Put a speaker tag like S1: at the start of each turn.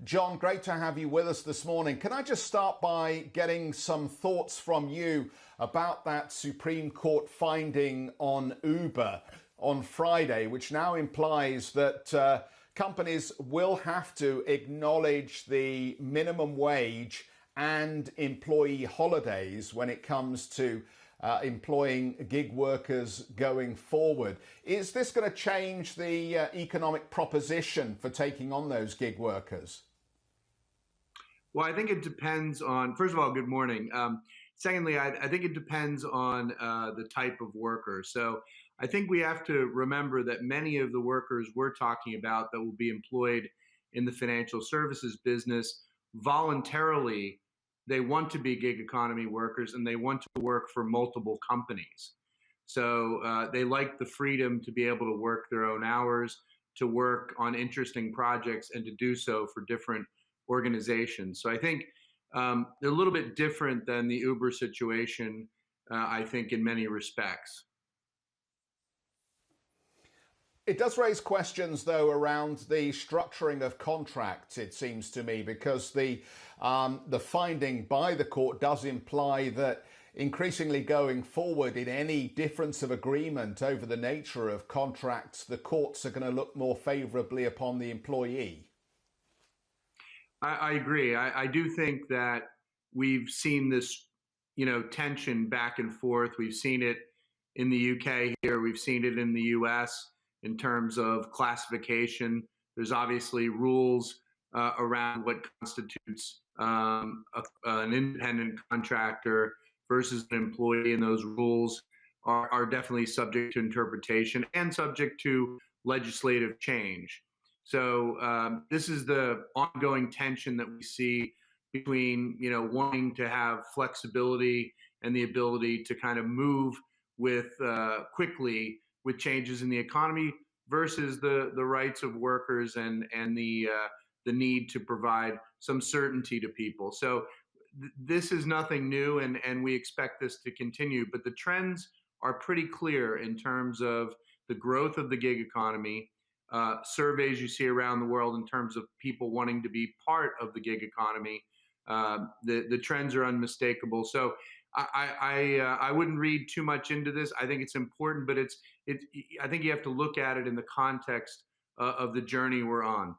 S1: John, great to have you with us this morning. Can I just start by getting some thoughts from you about that Supreme Court finding on Uber on Friday, which now implies that companies will have to acknowledge the minimum wage and employee holidays when it comes to employing gig workers going forward. Is this going to change the economic proposition for taking on those gig workers?
S2: Well, I think it depends on, first of all, good morning. Secondly, I think it depends on the type of worker. So I think we have to remember that many of the workers we're talking about that will be employed in the financial services business voluntarily, they want to be gig economy workers and they want to work for multiple companies. So they like the freedom to be able to work their own hours, to work on interesting projects, and to do so for different organizations. So I think they're a little bit different than the Uber situation, I think, in many respects.
S1: It does raise questions, though, around the structuring of contracts, it seems to me, because the finding by the court does imply that increasingly going forward in any difference of agreement over the nature of contracts, the courts are going to look more favorably upon the employee.
S2: I agree. I do think that we've seen this, tension back and forth. We've seen it in the UK here. We've seen it in the US in terms of classification. There's obviously rules around what constitutes an independent contractor versus an employee, and those rules are definitely subject to interpretation and subject to legislative change. So this is the ongoing tension that we see between, wanting to have flexibility and the ability to kind of move with quickly with changes in the economy versus the rights of workers and the need to provide some certainty to people. So this is nothing new, and we expect this to continue. But the trends are pretty clear in terms of the growth of the gig economy. Surveys you see around the world in terms of people wanting to be part of the gig economy, the trends are unmistakable. So I wouldn't read too much into this. I think it's important, but I think you have to look at it in the context of the journey we're on.